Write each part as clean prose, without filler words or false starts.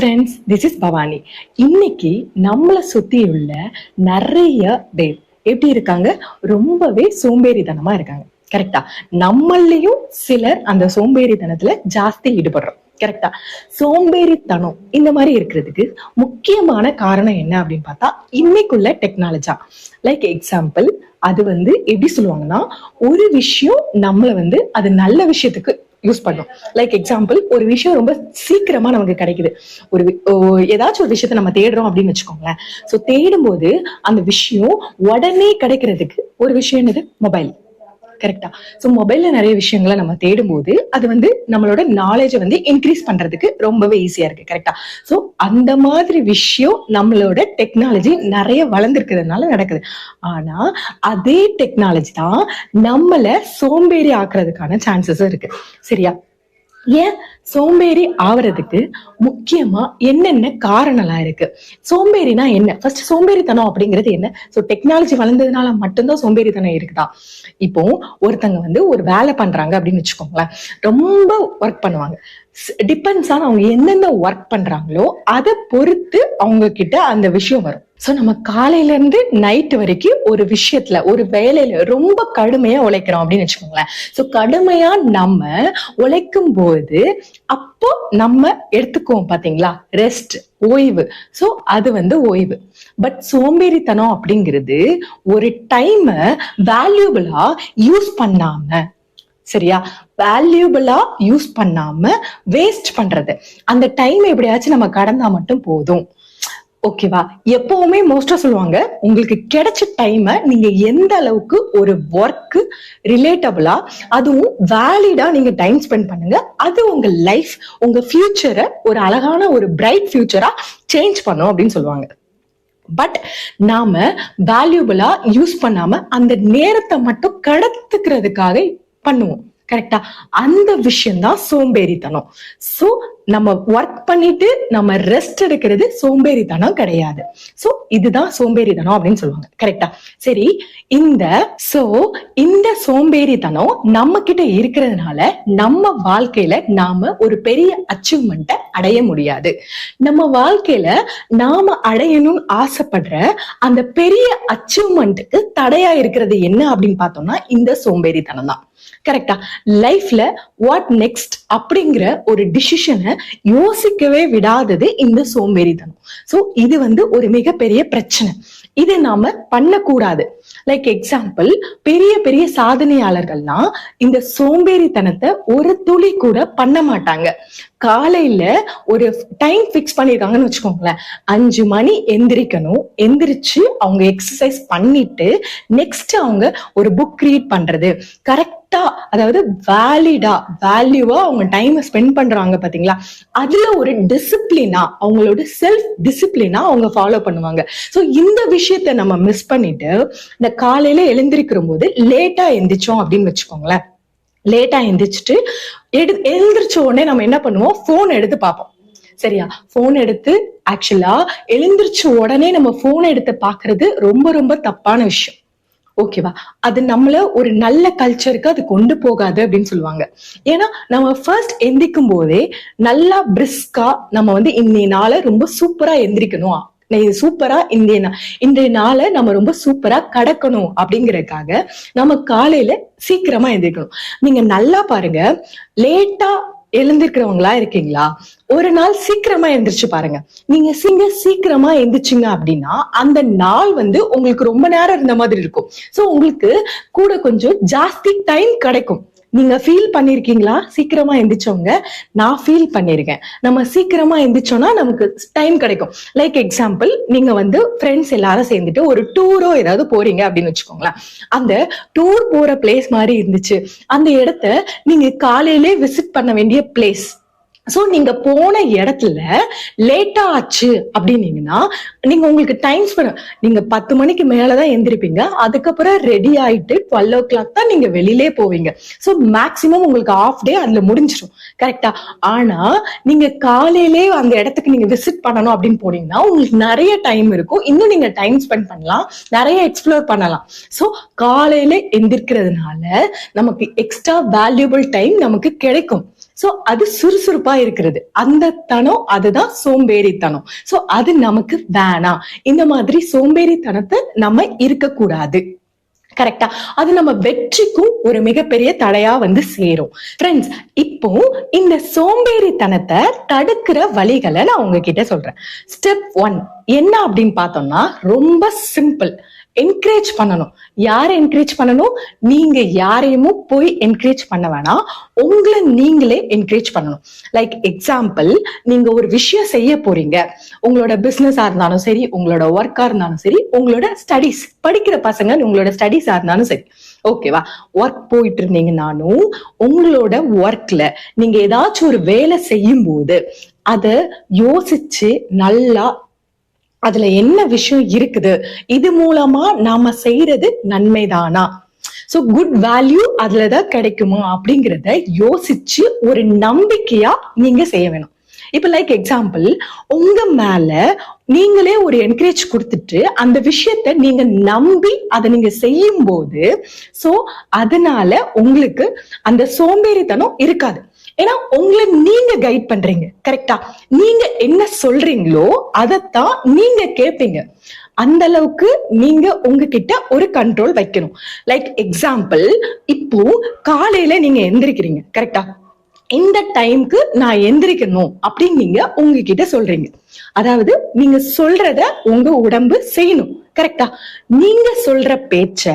Friends, this is Bhavani. இன்னைக்கு நம்மளை சுத்தியுள்ள நிறைய பேர் எப்படி இருக்காங்க? ரொம்பவே சோம்பேறித்தனமா இருக்காங்க. கரெக்டா? நம்மளையும் சிலர் அந்த சோம்பேறித்தனத்துல ஜாஸ்தி ஈடுபடுறோம். கரெக்டா? சோம்பேறித்தனம் இந்த மாதிரி இருக்கிறதுக்கு முக்கியமான காரணம் என்ன அப்படின்னு பார்த்தா இன்னைக்குள்ள டெக்னாலஜா. லைக் எக்ஸாம்பிள், அது எப்படி சொல்லுவாங்கன்னா, ஒரு விஷயம் நம்மளை அது நல்ல விஷயத்துக்கு யூஸ் பண்ணும். லைக் எக்ஸாம்பிள், ஒரு விஷயம் ரொம்ப சீக்கிரமா நமக்கு கிடைக்குது. ஒரு ஏதாச்சும் ஒரு விஷயத்த நம்ம தேடுறோம் அப்படின்னு வச்சுக்கோங்களேன். சோ தேடும் போது அந்த விஷயம் உடனே கிடைக்கிறதுக்கு ஒரு விஷயம் என்னது? மொபைல். கரெக்டா? சோ மொபைல்ல நிறைய விஷயங்களை நம்ம தேடும் போது அது நம்மளோட நாலேஜை இன்க்ரீஸ் பண்றதுக்கு ரொம்பவே ஈஸியா இருக்கு. கரெக்டா? சோ அந்த மாதிரி விஷயம் நம்மளோட டெக்னாலஜி நிறைய வளர்ந்துருக்கிறதுனால நடக்குது. ஆனா அதே டெக்னாலஜி தான் நம்மள சோம்பேறி ஆக்குறதுக்கான சான்சஸ் இருக்கு. சரியா? ஏன் சோம்பேறி ஆவறதுக்கு முக்கியமா என்னென்ன காரணம்லாம் இருக்கு? சோம்பேறினா என்ன? ஃபர்ஸ்ட், சோம்பேறித்தனம் அப்படிங்கிறது என்ன? சோ டெக்னாலஜி வளர்ந்ததுனால மட்டும்தான் சோம்பேறித்தனம் இருக்குதா? இப்போ ஒருத்தங்க ஒரு வேலை பண்றாங்க அப்படின்னு வச்சுக்கோங்களேன். ரொம்ப ஒர்க் பண்ணுவாங்க. டிபெண்ட்ஸ் ஆன் அவங்க என்னென்ன ஒர்க் பண்றாங்களோ அதை பொறுத்து அவங்க கிட்ட அந்த விஷயம் வரும். சோ நம்ம காலையில இருந்து நைட் வரைக்கும் ஒரு விஷயத்துல, ஒரு வேலையில ரொம்ப கடுமையா உழைக்கிறோம் அப்படின்னு வச்சுக்கோங்களேன். சோ கடுமையா நம்ம உழைக்கும் போது அப்போ நம்ம எடுத்துக்குவோம் பாத்தீங்களா, ரெஸ்ட், ஓய்வு. சோ அது ஓய்வு. பட் சோம்பேறித்தனம் அப்படிங்கிறது ஒரு டைம் வேல்யூபிளா யூஸ் பண்ணாம, சரியா, வேல்யூபிளா யூஸ் பண்ணாம வேஸ்ட் பண்றது. அந்த டைம் எப்படியாச்சும் நம்ம கடந்தா மட்டும் போதும். ஓகேவா? எப்பவுமே மோஸ்டா சொல்லுவாங்க, உங்களுக்கு கிடைச்ச டைம் நீங்க எந்த அளவுக்கு ஒரு ஒர்க் ரிலேட்டபிளா, அதுவும் வேலிடா நீங்க டைம் ஸ்பெண்ட் பண்ணுங்க. அது உங்க லைஃப், உங்க ஃபியூச்சரை ஒரு அழகான ஒரு பிரைட் ஃபியூச்சரா சேஞ்ச் பண்ணும் அப்படின்னு சொல்லுவாங்க. பட் நாம வேல்யூபிளா யூஸ் பண்ணாம அந்த நேரத்தை மட்டும் கடத்துக்கிறதுக்காக பண்ணுவோம். கரெக்டா? அந்த விஷயம் தான் சோம்பேறித்தனம். சோ நம்ம ஒர்க் பண்ணிட்டு நம்ம ரெஸ்ட் எடுக்கிறது சோம்பேறித்தனம் கிடையாது. சோ இதுதான் சோம்பேறித்தனம் அப்படின்னு சொல்லுவாங்க. கரெக்டா? சரி, இந்த சோம்பேறித்தனம் நம்ம கிட்ட இருக்கிறதுனால நம்ம வாழ்க்கையில நாம ஒரு பெரிய அச்சீவ்மெண்ட்டை அடைய முடியாது. நம்ம வாழ்க்கையில நாம அடையணும்னு ஆசைப்படுற அந்த பெரிய அச்சீவ்மெண்ட்டுக்கு தடையா இருக்கிறது என்ன அப்படின்னு பார்த்தோம்னா இந்த சோம்பேறித்தனம் தான். கரெக்டா? லைஃப்ல வாட் நெக்ஸ்ட் அப்படிங்கிற ஒரு டிசிஷனை யோசிக்கவே விடாதது இந்த சோம்பேறித்தனம். சோ இது ஒரு மிகப்பெரிய பிரச்சனை. இது நாம பண்ணக்கூடாது. லைக் எக்ஸாம்பிள், பெரிய பெரிய சாதனையாளர்கள்லாம் இந்த சோம்பேறித்தனத்தை ஒரு துளி கூட பண்ண மாட்டாங்க. காலையில ஒரு டைம் பிக்ஸ் பண்ணிருக்காங்கன்னு வச்சுக்கோங்களேன். 5 மணி எந்திரிக்கணும். எந்திரிச்சு அவங்க எக்ஸசைஸ் பண்ணிட்டு நெக்ஸ்ட் அவங்க ஒரு புக் ரீட் பண்றது, கரெக்டா, அதாவது வேல்யூவா அவங்க டைம் ஸ்பெண்ட் பண்றாங்க பாத்தீங்களா, அதுல ஒரு டிசிப்ளினா, அவங்களோட செல்ஃப் டிசிப்ளினா அவங்க ஃபாலோ பண்ணுவாங்க. சோ இந்த விஷயத்த நம்ம மிஸ் பண்ணிட்டு இந்த காலையில எழுந்திருக்கிற போது லேட்டா எந்திரிச்சோம் அப்படின்னு வச்சுக்கோங்களேன். லேட்டா எந்திரிச்சிட்டு எழுந்திரிச்ச உடனே நம்ம என்ன பண்ணுவோம்? போன் எடுத்து பார்ப்போம். சரியா? போன் எடுத்து, ஆக்சுவலா எழுந்திரிச்ச உடனே நம்ம போன் எடுத்து பாக்குறது ரொம்ப ரொம்ப தப்பான விஷயம். ஓகேவா? அது நம்மள ஒரு நல்ல கல்ச்சருக்கு அது கொண்டு போகாது அப்படின்னு சொல்லுவாங்க. ஏன்னா நம்ம ஃபர்ஸ்ட் எந்திரிக்கும் போதே நல்லா பிரிஸ்கா நம்ம இன்னைய நாளை ரொம்ப சூப்பரா எந்திரிக்கணும், சூப்பரா இன்றைய நாளை நம்ம ரொம்ப சூப்பரா கடக்கணும் அப்படிங்கறதுக்காக நம்ம காலையில சீக்கிரமா எந்திரிக்கணும். நீங்க நல்லா பாருங்க, லேட்டா எழுந்திருக்கிறவங்களா இருக்கீங்களா, ஒரு நாள் சீக்கிரமா எந்திரிச்சு பாருங்க. நீங்க சீக்கிரமா எந்திரிச்சிங்க அப்படின்னா அந்த நாள் உங்களுக்கு ரொம்ப நேரம் இருந்த மாதிரி இருக்கும். சோ உங்களுக்கு கூட கொஞ்சம் ஜாஸ்தி டைம் கிடைக்கும். நீங்க ஃபீல் பண்ணிருக்கீங்களா? சீக்கிரமா எந்திரிச்சவங்க, நான் ஃபீல் பண்ணிருக்கேன். நம்ம சீக்கிரமா எந்திரிச்சோம்னா நமக்கு டைம் கிடைக்கும். லைக் எக்ஸாம்பிள், நீங்க ஃப்ரெண்ட்ஸ் எல்லாரும் சேர்ந்துட்டு ஒரு டூரோ ஏதாவது போறீங்க அப்படின்னு வச்சுக்கோங்களேன். அந்த டூர் போற பிளேஸ் மாதிரி இருந்துச்சு, அந்த இடத்த நீங்க காலையிலே விசிட் பண்ண வேண்டிய பிளேஸ். சோ நீங்க போன இடத்துல லேட்டா ஆச்சு அப்படின்னீங்கன்னா நீங்க உங்களுக்கு டைம் ஸ்பெண்ட், நீங்க 10 மணிக்கு மேலதான் எந்திரிப்பீங்க. அதுக்கப்புறம் ரெடி ஆயிட்டு 12 o'clock தான் நீங்க வெளியிலே போவீங்க. சோ மேக்சிமம் உங்களுக்கு ஆஃப் டே அதுல முடிஞ்சிடும். கரெக்டா? ஆனா நீங்க காலையிலே அந்த இடத்துக்கு நீங்க விசிட் பண்ணணும் அப்படின்னு போனீங்கன்னா உங்களுக்கு நிறைய டைம் இருக்கும். இன்னும் நீங்க டைம் ஸ்பெண்ட் பண்ணலாம், நிறைய எக்ஸ்ப்ளோர் பண்ணலாம். சோ காலையில எந்திரிக்கிறதுனால நமக்கு எக்ஸ்ட்ரா வேல்யூபிள் டைம் நமக்கு கிடைக்கும். சோ அது சுறுசுறுப்பா இருக்கிறது, அந்த தனம் அதுதான் சோம்பேறித்தனம். சோ அது நமக்கு வேணாம். இந்த மாதிரி சோம்பேறித்தனத்தை நம்ம இருக்கக்கூடாது. கரெக்டா? அது நம்ம வெற்றிக்கும் ஒரு மிகப்பெரிய தடையா வந்து சேரும். ஃப்ரெண்ட்ஸ், இப்போ இந்த சோம்பேறித்தனத்தை தடுக்கிற வழிகளை நான் உங்ககிட்ட சொல்றேன். ஸ்டெப் 1 என்ன அப்படின்னு பார்த்தோம்னா ரொம்ப சிம்பிள். என்கரேஜ் பண்ணணும். யாரை என்கரேஜ் பண்ணணும்? நீங்க யாரையும் போய் என்கரேஜ் பண்ண வேணாம், உங்களை நீங்களே என்கரேஜ் பண்ணணும். லைக் எக்ஸாம்பிள், நீங்க ஒரு விஷயம் செய்ய போறீங்க. உங்களோட பிசினஸா இருந்தாலும் சரி, உங்களோட ஒர்க்கா இருந்தாலும் சரி, உங்களோட ஸ்டடிஸ், படிக்கிற பசங்க உங்களோட ஸ்டடிஸா இருந்தாலும் சரி, ஓகேவா? ஒர்க் போயிட்டு இருந்தீங்கன்னாலும் உங்களோட ஒர்க்ல நீங்க ஏதாச்சும் ஒரு வேலை செய்யும் போது அத யோசிச்சு நல்லா அதுல என்ன விஷயம் இருக்குது, இது மூலமா நாம செய்யறது நன்மைதானா, சோ குட் வேல்யூ அதுலதான் கிடைக்குமா அப்படிங்கிறத யோசிச்சு ஒரு நம்பிக்கையா நீங்க செய்ய வேணும். இப்ப லைக் எக்ஸாம்பிள், உங்க மேல நீங்களே ஒரு என்கரேஜ் கொடுத்துட்டு அந்த விஷயத்த நீங்க நம்பி அதை நீங்க செய்யும் போது சோ அதனால உங்களுக்கு அந்த சோம்பேறித்தனம் இருக்காது. ஏன்னா உங்களை நீங்க கைட் பண்றீங்க. கரெக்டா? நீங்க என்ன சொல்றீங்களோ அதைத்தான் நீங்க கேட்பீங்க. அந்த அளவுக்கு நீங்க உங்ககிட்ட ஒரு கண்ட்ரோல் வைக்கணும். லைக் எக்ஸாம்பிள், இப்போ காலையில நீங்க எந்திரிக்கிறீங்க. கரெக்டா? இந்த டைம்க்கு நான் எந்திரிக்கணும் அப்படின்னு நீங்க உங்ககிட்ட சொல்றீங்க. அதாவது நீங்க சொல்றத உங்க உடம்பு செய்யணும். கரெக்டா? நீங்க சொல்ற பேச்ச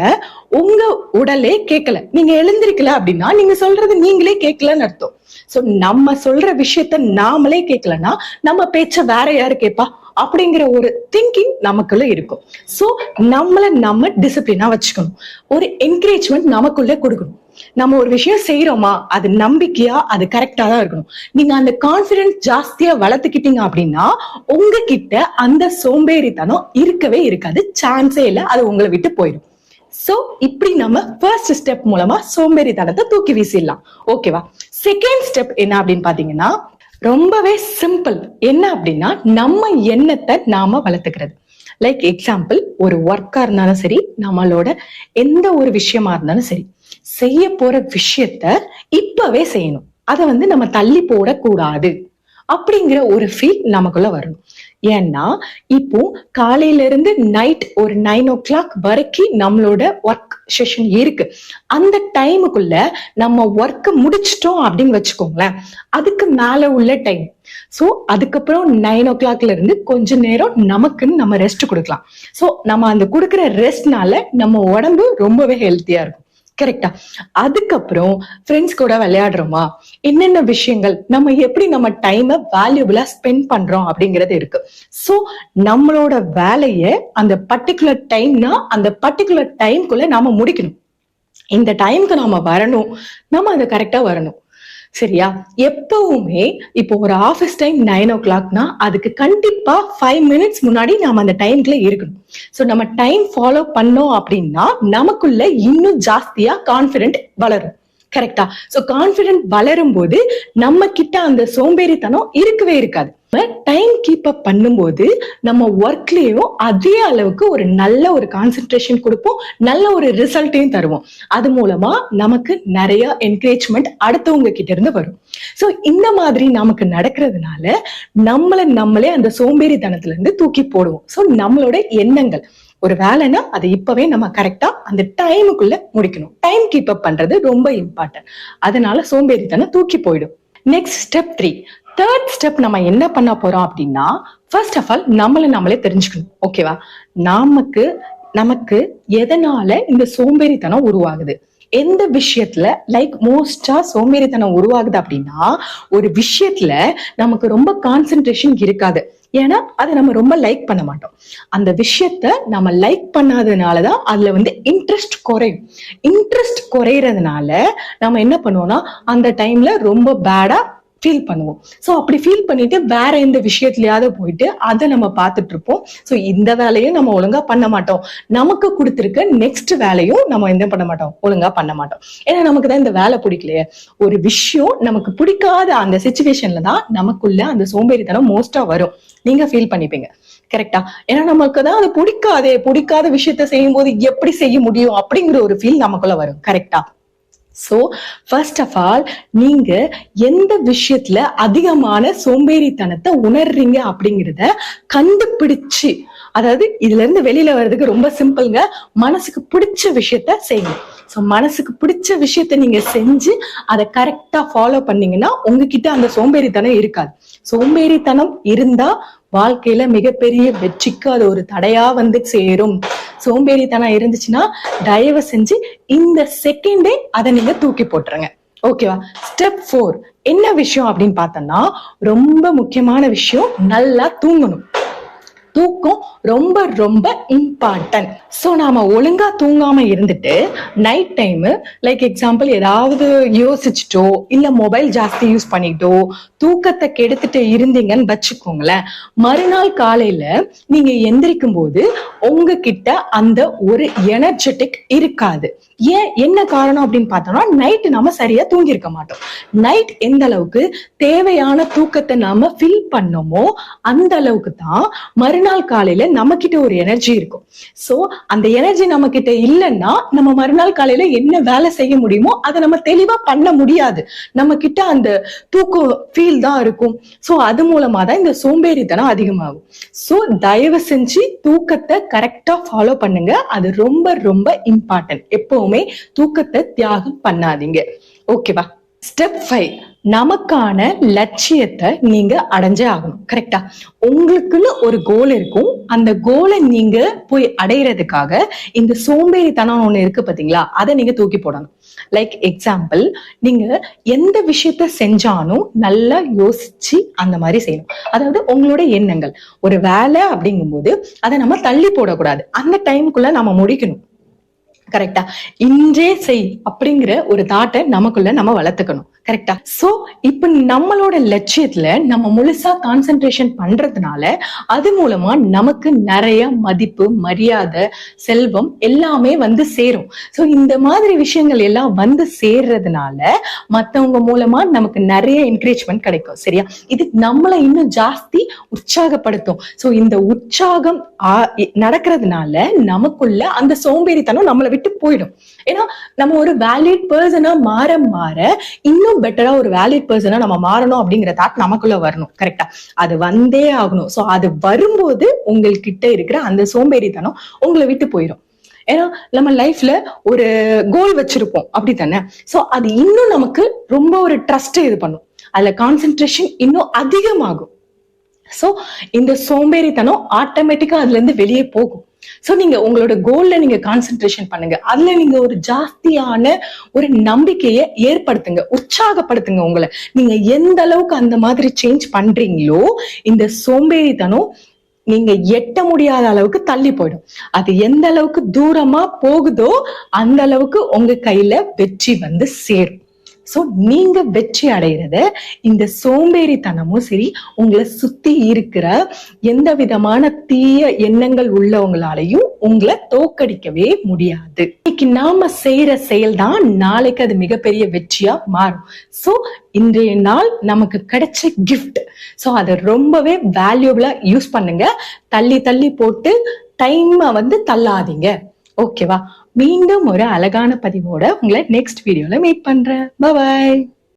உங்க உடலே கேட்கல, நீங்க எழுந்திருக்கல அப்படின்னா நீங்க சொல்றது நீங்களே கேட்கலன்னு அர்த்தம். சோ நம்ம சொல்ற விஷயத்த நாமளே கேட்கலன்னா நம்ம பேச்ச வேற யாரு கேட்பா அப்படிங்கிற ஒரு திங்கிங் நமக்குள்ள இருக்கும். சோ நம்ம டிசிப்ளினா வச்சுக்கணும். ஒரு என்கரேஜ்மெண்ட் நமக்குள்ள கொடுக்கணும். நம்ம ஒரு விஷயம் செய்யறோமா, அது நம்பிக்கையா, அது கரெக்டா தான் இருக்கணும். நீங்க அந்த கான்பிடன்ஸ் ஜாஸ்தியா வளர்த்துக்கிட்டீங்க அப்படின்னா உங்ககிட்ட அந்த சோம்பேறித்தனம் இருக்கவே இருக்காது, சான்ஸே இல்லை, அது உங்களை விட்டு போயிடும். சோ இப்படி நம்ம ஃபர்ஸ்ட் ஸ்டெப் மூலமா சோம்பேறித்தனத்தை தூக்கி வீசிடலாம். ஓகேவா? செகண்ட் ஸ்டெப் என்ன அப்படின்னு பாத்தீங்கன்னா ரொம்பவே சிம்பிள். என்ன அப்படின்னா நம்ம எண்ணத்தை நாம வளர்த்துக்கிறது. லைக் எக்ஸாம்பிள், ஒரு ஒர்க்கா இருந்தாலும் சரி, நம்மளோட எந்த ஒரு விஷயமா இருந்தாலும் சரி, செய்ய போற விஷயத்த இப்பவே செய்யணும். அதை வந்து நம்ம தள்ளி போடக்கூடாது அப்படிங்கிற ஒரு ஃபீல் நமக்குள்ள வரணும். ஏன்னா இப்போ காலையில இருந்து நைட் ஒரு 9 o'clock வரைக்கும் நம்மளோட ஒர்க் செஷன் இருக்கு. அந்த டைமுக்குள்ள நம்ம ஒர்க் முடிச்சிட்டோம் அப்படின்னு வச்சுக்கோங்களேன், அதுக்கு மேல உள்ள டைம். சோ அதுக்கப்புறம் 9 o'clockல இருந்து கொஞ்ச நேரம் நமக்குன்னு நம்ம ரெஸ்ட் கொடுக்கலாம். சோ நம்ம அந்த கொடுக்குற ரெஸ்ட்னால நம்ம உடம்பு ரொம்பவே ஹெல்த்தியா இருக்கும். கரெக்டா? அதுக்கப்புறம் ஃப்ரெண்ட்ஸ் கூட விளையாடுறோமா, என்னென்ன விஷயங்கள் நம்ம எப்படி நம்ம டைமை வேல்யூபிளா ஸ்பெண்ட் பண்றோம் அப்படிங்கிறது இருக்கு. சோ நம்மளோட வேலையை அந்த பர்டிகுலர் டைம்னா அந்த பர்டிகுலர் டைம்குள்ள நாம முடிக்கணும். இந்த டைம்க்கு நாம வரணும், நம்ம அதை கரெக்டா வரணும். சரியா? எப்பவுமே இப்போ ஒரு ஆபீஸ் டைம் 9 o'clockனா அதுக்கு கண்டிப்பா 5 minutes முன்னாடி நாம அந்த டைம்க்குள்ள இருக்கணும். சோ நம்ம டைம் ஃபாலோ பண்ணோம் அப்படின்னா நமக்குள்ள இன்னும் ஜாஸ்தியா கான்பிடென்ட் வளரும். கரெக்டா? சோ கான்பிடென்ட் வளரும் போது நம்ம கிட்ட அந்த சோம்பேறித்தனம் இருக்கவே இருக்காது. டைம் கீப் அப் பண்ணும்போது நம்ம ஒர்க்லயும் அதே அளவுக்கு ஒரு நல்ல ஒரு கான்சென்ட்ரேஷன் கொடுப்போம், நல்ல ஒரு ரிசல்ட்டையும் தருவோம். அது மூலமா நமக்கு நிறைய என்கரேஜ்மெண்ட் அடுத்தவங்க கிட்ட இருந்து வரும். சோ இந்த மாதிரி நமக்கு நடக்கிறதுனால நம்மளே அந்த சோம்பேறித்தனத்துல இருந்து தூக்கி போடுவோம். சோ நம்மளோட எண்ணங்கள், ஒரு வேலைன்னா அதை இப்பவே நம்ம கரெக்டா அந்த டைமுக்குள்ள முடிக்கணும். டைம் கீப் அப் பண்றது ரொம்ப இம்பார்ட்டன்ட். அதனால சோம்பேறித்தனம் தூக்கி போயிடும். நெக்ஸ்ட் ஸ்டெப் 3, தேர்ட் ஸ்டெப் நம்ம என்ன பண்ண போறோம் அப்படின்னா, ஃபர்ஸ்ட் ஆஃப் ஆல் நம்மளே தெரிஞ்சுக்கணும். ஓகேவா? நமக்கு எதனால இந்த சோம்பேறித்தனம் உருவாகுது, எந்த விஷயத்துல லைக் மோஸ்டா சோம்பேறித்தனம் உருவாகுது அப்படின்னா, ஒரு விஷயத்துல நமக்கு ரொம்ப கான்சென்ட்ரேஷன் இருக்காது. ஏன்னா அதை நம்ம ரொம்ப லைக் பண்ண மாட்டோம். அந்த விஷயத்த நம்ம லைக் பண்ணாததுனாலதான் அதுல வந்து இன்ட்ரெஸ்ட் குறையும். இன்ட்ரெஸ்ட் குறையறதுனால நம்ம என்ன பண்ணுவோம்னா அந்த டைம்ல ரொம்ப பேடா ஃபீல் பண்ணுவோம். சோ அப்படி ஃபீல் பண்ணிட்டு வேற எந்த விஷயத்துலயாவது போயிட்டு அதை நம்ம பார்த்துட்டு இருப்போம். சோ இந்த வேலையும் நம்ம ஒழுங்கா பண்ண மாட்டோம், நமக்கு கொடுத்துருக்க நெக்ஸ்ட் வேலையும் நம்ம என்ன பண்ண மாட்டோம், ஒழுங்கா பண்ண மாட்டோம். ஏன்னா நமக்கு தான் இந்த வேலை பிடிக்கலையே. ஒரு விஷயம் நமக்கு பிடிக்காத அந்த சிச்சுவேஷன்ல தான் நமக்குள்ள அந்த சோம்பேறித்தனம் மோஸ்டா வரும். நீங்க ஃபீல் பண்ணிப்பீங்க. கரெக்டா? ஏன்னா நமக்கு தான் அது பிடிக்காத விஷயத்த செய்யும் போது எப்படி செய்ய முடியும் அப்படிங்கிற ஒரு ஃபீல் நமக்குள்ள வரும். கரெக்டா? சோ ஃபர்ஸ்ட் ஆஃப் ஆல் நீங்க எந்த விஷயத்துல அதிகமான சோம்பேறித்தனத்தை உணர்றீங்க அப்படிங்கிறத கண்டுபிடிச்சு, அதாவது இதுல இருந்து வெளியில வர்றதுக்கு ரொம்ப சிம்பிள்ங்க. மனசுக்கு பிடிச்ச விஷயத்த செய்யுங்க. சோ மனசுக்கு பிடிச்ச விஷயத்த நீங்க செஞ்சு அதை கரெக்டா ஃபாலோ பண்ணீங்கன்னா உங்ககிட்ட அந்த சோம்பேறித்தனம் இருக்காது. சோம்பேறித்தனம் இருந்தா வாழ்க்கையில மிகப்பெரிய வெற்றிக்கு அது ஒரு தடையா வந்து சேரும். சோம்பேறித்தனம் இருந்துச்சுன்னா தயவு செஞ்சு இந்த செகண்டே அதை நீங்க தூக்கி போட்டுருங்க. ஓகேவா? ஸ்டெப் 4 என்ன விஷயம் அப்படின்னு பார்த்தோம்னா, ரொம்ப முக்கியமான விஷயம், நல்லா தூங்கணும். தூக்கம் ரொம்ப ரொம்ப இம்பார்ட்டன்ட். சோ நாம ஒழுங்கா தூங்காம இருந்துட்டு நைட் டைம் லைக் எக்ஸாம்பிள் ஏதாவது யோசிச்சுட்டோ இல்ல மொபைல் ஜாஸ்தி யூஸ் பண்ணிட்டோ தூக்கத்தை கெடுத்துட்டு இருந்தீங்கன்னு வச்சுக்கோங்களேன், மறுநாள் காலையில நீங்க எந்திரிக்கும் போது உங்ககிட்ட அந்த ஒரு எனர்ஜெட்டிக் இருக்காது. ஏன், என்ன காரணம் அப்படின்னு பார்த்தோம்னா, நைட் நாம சரியா தூங்கி இருக்க மாட்டோம். நைட் எந்த அளவுக்கு தேவையான தூக்கத்தை நாம ஃபில் பண்ணோமோ அந்த அளவுக்கு தான் மறுநாள் காலையில நம்ம கிட்ட ஒரு எனர்ஜி இருக்கும். சோ அந்த எனர்ஜி நம்ம கிட்ட இல்லைன்னா நம்ம மறுநாள் காலையில என்ன வேலை செய்ய முடியுமோ அதை நம்ம தெளிவா பண்ண முடியாது. நம்ம கிட்ட அந்த தூக்கம் ஃபீல் தான் இருக்கும். சோ அது மூலமா தான் இந்த சோம்பேறித்தனம் அதிகமாகும். சோ தயவு செஞ்சு தூக்கத்தை கரெக்டா ஃபாலோ பண்ணுங்க. அது ரொம்ப ரொம்ப இம்பார்ட்டன்ட். எப்பவுமே தூக்கத்தை தியாகம் பண்ணாதீங்க. ஓகேவா? ஸ்டெப் 5 நமக்கான லட்சியத்தை நீங்க அடைஞ்சே ஆகணும். கரெக்டா? உங்களுக்குன்னு ஒரு கோல் இருக்கும். அந்த கோலை நீங்க போய் அடையிறதுக்காக இந்த சோம்பேறித்தனம் ஒண்ணு இருக்கு பாத்தீங்களா, அதை நீங்க தூக்கி போடணும். லைக் எக்ஸாம்பிள், நீங்க எந்த விஷயத்த செஞ்சாலும் நல்லா யோசிச்சு அந்த மாதிரி செய்யணும். அதாவது உங்களோட எண்ணங்கள், ஒரு வேலை அப்படிங்கும் போது அதை நம்ம தள்ளி போடக்கூடாது. அந்த டைமுக்குள்ள நம்ம முடிக்கணும். கரெக்டா? இன்றே செய் அப்படிங்கிற ஒரு தாட்டை நமக்குள்ள நம்ம வளர்த்துக்கணும். கரெக்டா? சோ இப்ப நம்மளோட லட்சியத்துல நம்ம முழுசா கான்சென்ட்ரேஷன் பண்றதுனால அது மூலமா நமக்கு நிறைய மதிப்பு, மரியாதை, செல்வம் எல்லாமே வந்து சேரும். சோ இந்த மாதிரி விஷயங்கள் எல்லாம் வந்து சேர்றதுனால மத்தவங்க மூலமா நமக்கு நிறைய என்கரேஜ்மெண்ட் கிடைக்கும். சரியா? இது நம்மளை இன்னும் ஜாஸ்தி உற்சாகப்படுத்தும். சோ இந்த உற்சாகம் நடக்கிறதுனால நமக்குள்ள அந்த சோம்பேறித்தனம் நம்மளை விட்டு போயிடும். ஏன்னா நம்ம ஒரு வேலிட் பர்சனா மாற மாற இன்னும் பெட்டரா ஒரு வேலிட் பர்சனா நம்ம மாறணும் அப்படிங்கிற தாட் நமக்குள்ள வரணும். கரெக்டா? அது வந்தே ஆகணும். சோ அது வரும்போது உங்ககிட்ட இருக்கிற அந்த சோம்பேறித்தனம் உங்களை விட்டு போயிடும். ஏன்னா நம்ம லைஃப்ல ஒரு கோல் வச்சிருப்போம், அப்படித்தானே? சோ அது இன்னும் நமக்கு ரொம்ப ஒரு ட்ரஸ்ட் இது பண்ணும். அதுல கான்சென்ட்ரேஷன் இன்னும் அதிகமாகும். சோ இந்த சோம்பேறித்தனம் ஆட்டோமேட்டிக்கா அதுல இருந்து வெளியே போகும். சோ நீங்க உங்களோட கோல்ல நீங்க கான்சென்ட்ரேஷன் பண்ணுங்க. அதுல நீங்க ஒரு ஜாஸ்தியான ஒரு நம்பிக்கையை ஏற்படுத்துங்க, உற்சாகப்படுத்துங்க உங்களை. நீங்க எந்த அளவுக்கு அந்த மாதிரி சேஞ்ச் பண்றீங்களோ இந்த சோம்பேறித்தனம் நீங்க எட்ட முடியாத அளவுக்கு தள்ளி போயிடும். அது எந்த அளவுக்கு தூரமா போகுதோ அந்த அளவுக்கு உங்க கையில வெற்றி வந்து சேரும். சோ நீங்க வெற்றி அடைகிறத இந்த சோம்பேறித்தனமும் சரி, உங்களை சுத்தி இருக்கிற எந்த விதமான தீய எண்ணங்கள் உள்ளவங்களாலையும் உங்களை தோக்கடிக்கவே முடியாது. இன்னைக்கு நாம செய்யற செயல் தான் நாளைக்கு அது மிகப்பெரிய வெற்றியா மாறும். சோ இன்றைய நாள் நமக்கு கிடைச்ச கிஃப்ட். சோ அதை ரொம்பவே வேல்யூபிளா யூஸ் பண்ணுங்க. தள்ளி தள்ளி போட்டு டைமை வந்து தள்ளாதீங்க. ஓகேவா? மீண்டும் ஒரு அழகான பதிவோட உங்களை நெக்ஸ்ட் வீடியோல மீட் பண்றேன். பை.